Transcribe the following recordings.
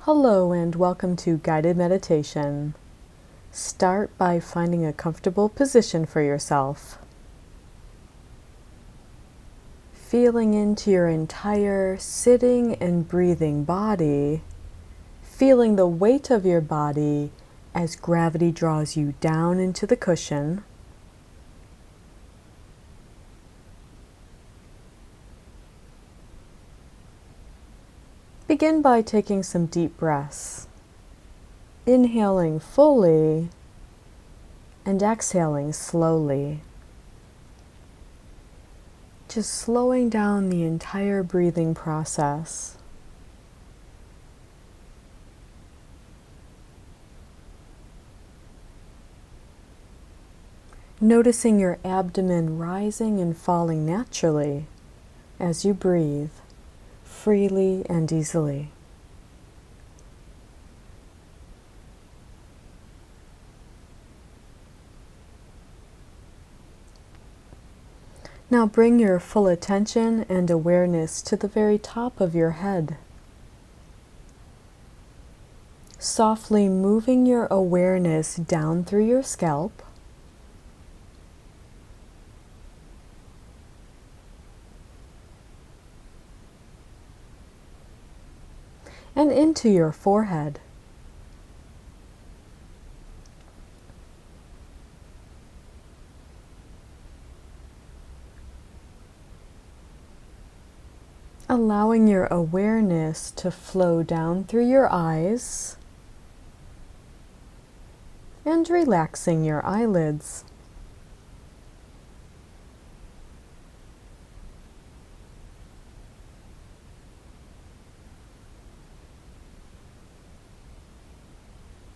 Hello and welcome to Guided Meditation. Start by finding a comfortable position for yourself. Feeling into your entire sitting and breathing body, feeling the weight of your body as gravity draws you down into the cushion. Begin by taking some deep breaths, inhaling fully and exhaling slowly. Just slowing down the entire breathing process. Noticing your abdomen rising and falling naturally as you breathe, freely and easily. Now bring your full attention and awareness to the very top of your head. Softly moving your awareness down through your scalp, and into your forehead. Allowing your awareness to flow down through your eyes and relaxing your eyelids.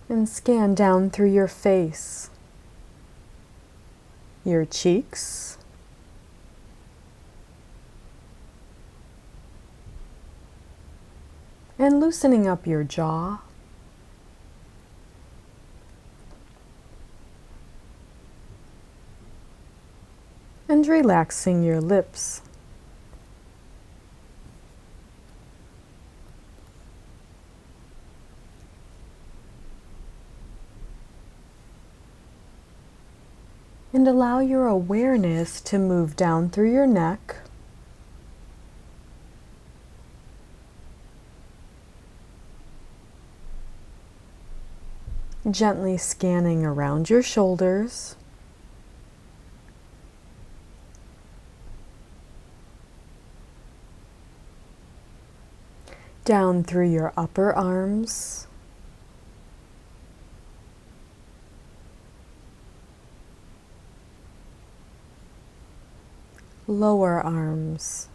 And scan down through your face, your cheeks, and loosening up your jaw, and relaxing your lips. And allow your awareness to move down through your neck, gently scanning around your shoulders, down through your upper arms, lower arms,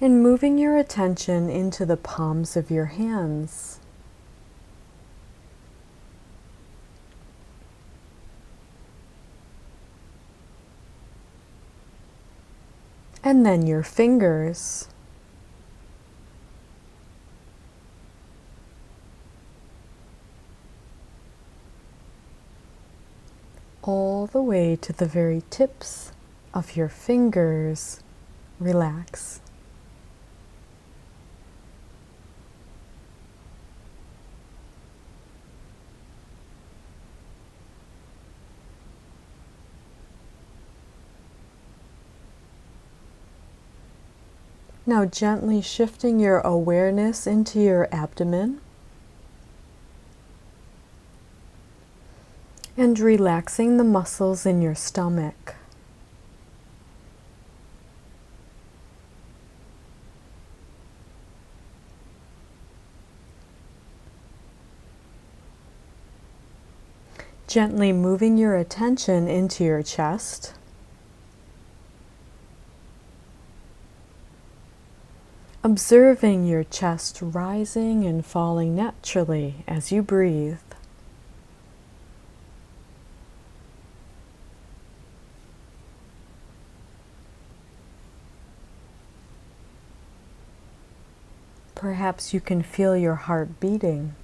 and moving your attention into the palms of your hands. And then your fingers. All the way to the very tips of your fingers. Relax. Now gently shifting your awareness into your abdomen and relaxing the muscles in your stomach. Gently moving your attention into your chest. Observing your chest rising and falling naturally as you breathe. Perhaps you can feel your heart beating.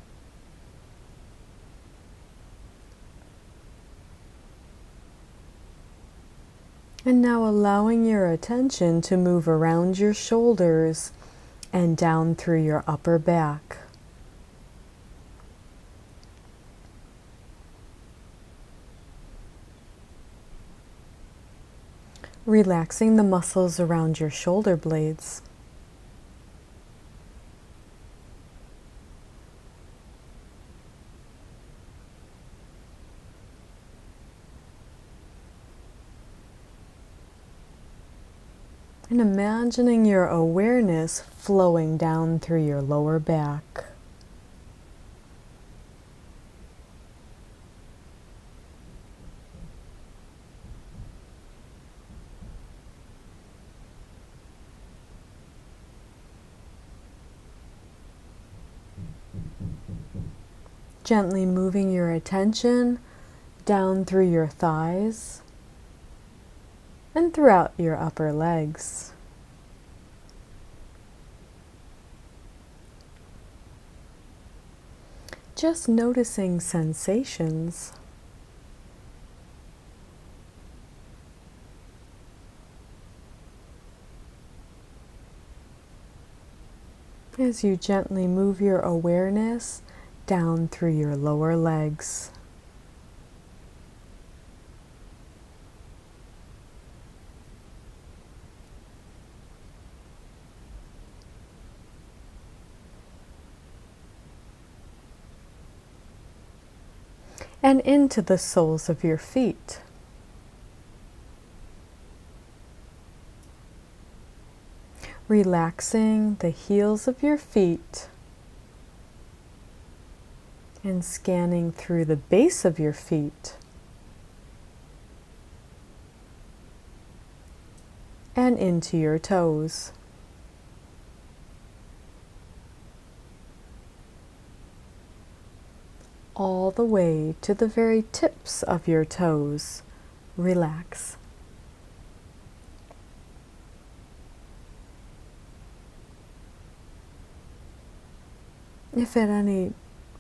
And now allowing your attention to move around your shoulders and down through your upper back. Relaxing the muscles around your shoulder blades. And imagining your awareness flowing down through your lower back. Gently moving your attention down through your thighs and throughout your upper legs. Just noticing sensations. As you gently move your awareness down through your lower legs. And into the soles of your feet. Relaxing the heels of your feet and scanning through the base of your feet and into your toes. All the way to the very tips of your toes. Relax. If at any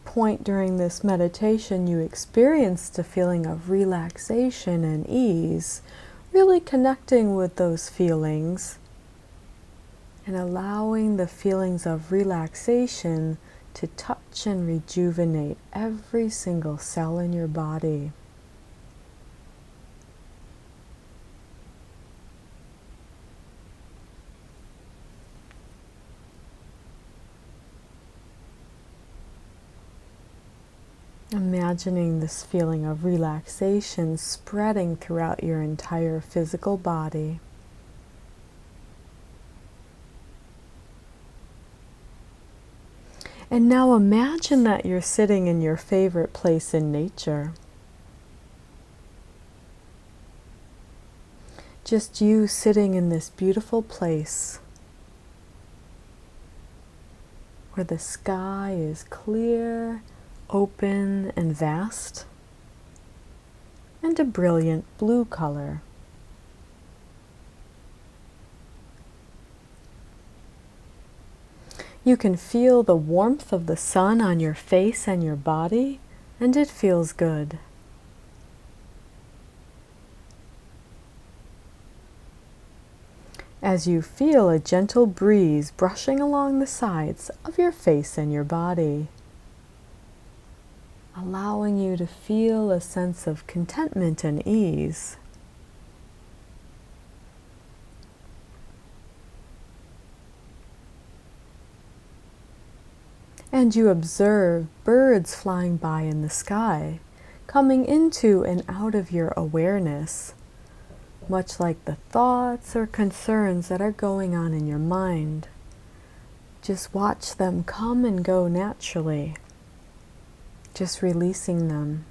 point during this meditation you experienced a feeling of relaxation and ease, really connecting with those feelings and allowing the feelings of relaxation to touch and rejuvenate every single cell in your body. Imagining this feeling of relaxation spreading throughout your entire physical body. And now imagine that you're sitting in your favorite place in nature. Just you sitting in this beautiful place where the sky is clear, open, and vast, and a brilliant blue color. You can feel the warmth of the sun on your face and your body, and it feels good. As you feel a gentle breeze brushing along the sides of your face and your body, allowing you to feel a sense of contentment and ease. And you observe birds flying by in the sky, coming into and out of your awareness, much like the thoughts or concerns that are going on in your mind. Just watch them come and go naturally, just releasing them.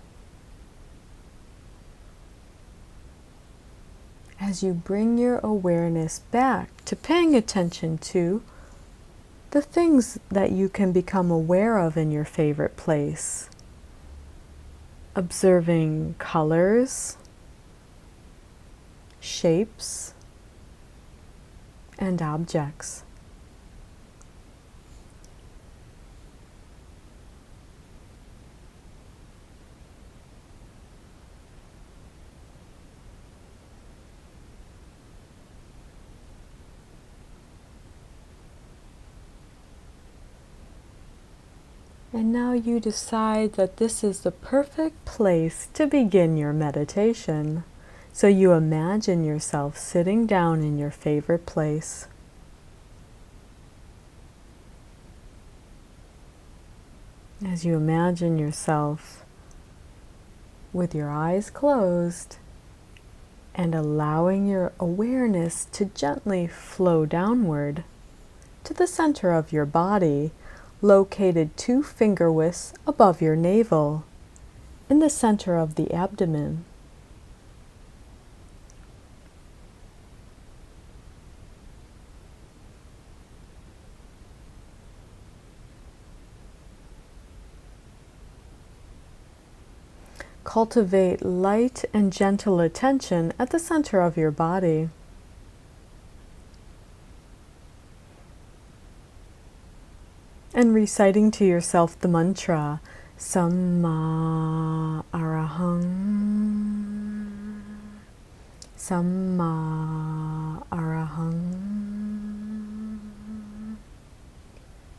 As you bring your awareness back to paying attention to the things that you can become aware of in your favorite place. Observing colors, shapes, and objects. And now you decide that this is the perfect place to begin your meditation. So you imagine yourself sitting down in your favorite place. As you imagine yourself with your eyes closed and allowing your awareness to gently flow downward to the center of your body, located 2 finger widths above your navel, in the center of the abdomen. Cultivate light and gentle attention at the center of your body. And reciting to yourself the mantra, Samma Arahang, Samma Arahang,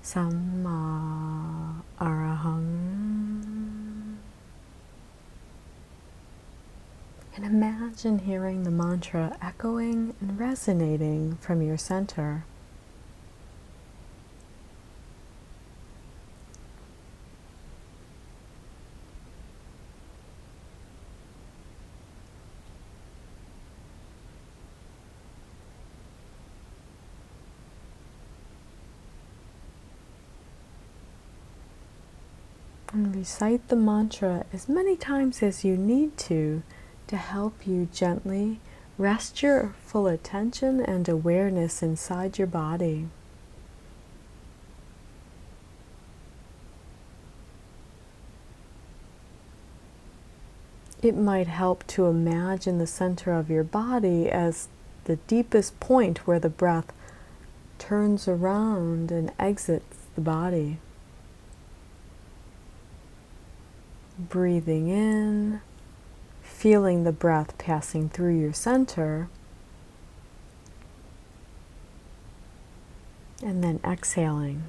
Samma Arahang. And imagine hearing the mantra echoing and resonating from your center. And recite the mantra as many times as you need to help you gently rest your full attention and awareness inside your body. It might help to imagine the center of your body as the deepest point where the breath turns around and exits the body. Breathing in, feeling the breath passing through your center, and then exhaling.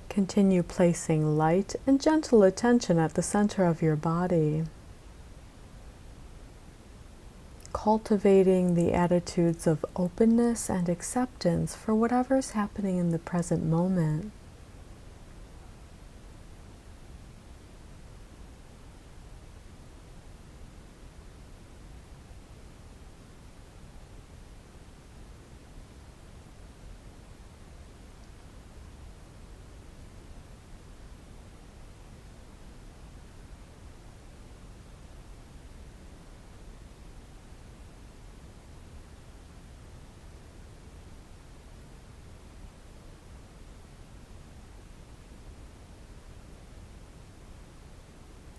Continue placing light and gentle attention at the center of your body, cultivating the attitudes of openness and acceptance for whatever's happening in the present moment.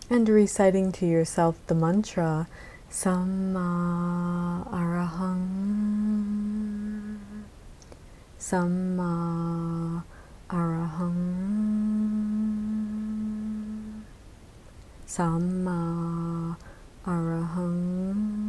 And reciting to yourself the mantra, Samma Arahang, Samma Arahang, Samma Arahang.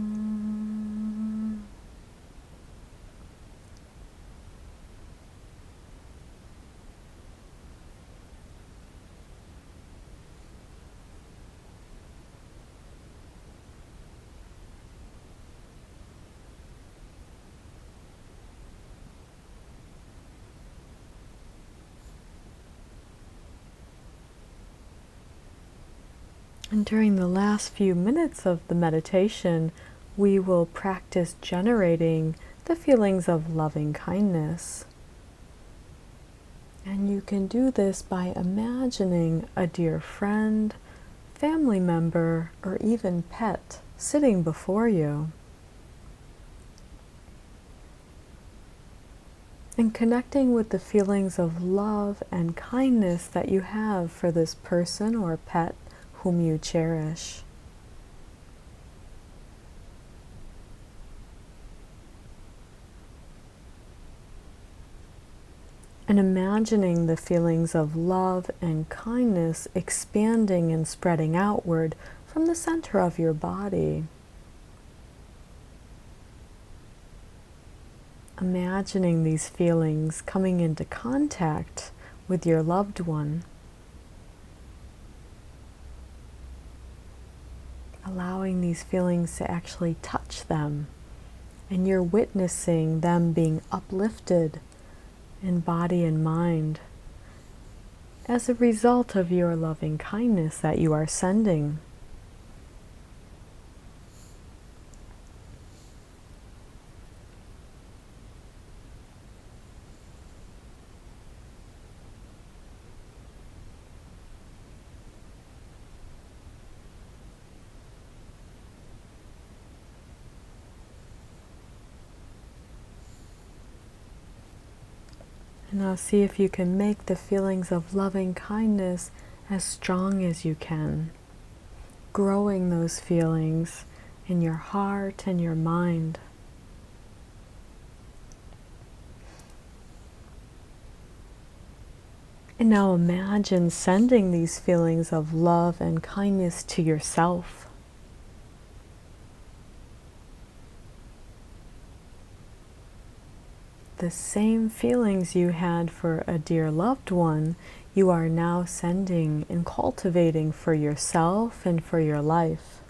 And during the last few minutes of the meditation, we will practice generating the feelings of loving kindness. And you can do this by imagining a dear friend, family member, or even pet sitting before you. And connecting with the feelings of love and kindness that you have for this person or pet whom you cherish. And imagining the feelings of love and kindness expanding and spreading outward from the center of your body. Imagining these feelings coming into contact with your loved one. Allowing these feelings to actually touch them. And you're witnessing them being uplifted in body and mind as a result of your loving kindness that you are sending. And now see if you can make the feelings of loving kindness as strong as you can, growing those feelings in your heart and your mind. And now imagine sending these feelings of love and kindness to yourself. The same feelings you had for a dear loved one, you are now sending and cultivating for yourself and for your life.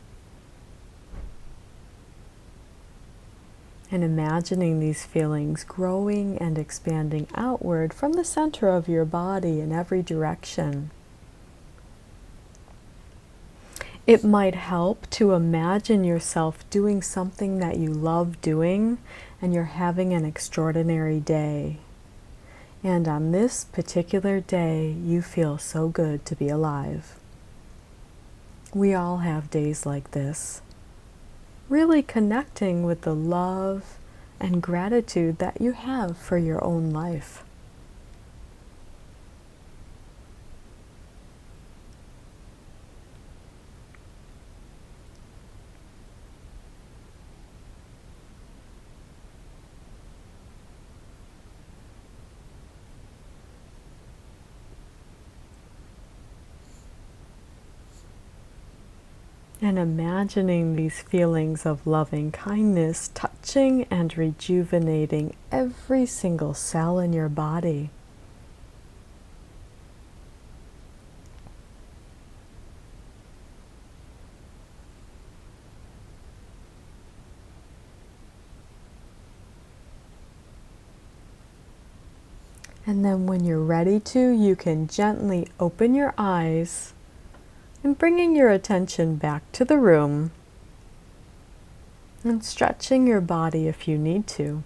And imagining these feelings growing and expanding outward from the center of your body in every direction. It might help to imagine yourself doing something that you love doing and you're having an extraordinary day. And on this particular day, you feel so good to be alive. We all have days like this. Really connecting with the love and gratitude that you have for your own life. And imagining these feelings of loving kindness touching and rejuvenating every single cell in your body. And then when you're ready to, you can gently open your eyes and bringing your attention back to the room and stretching your body if you need to.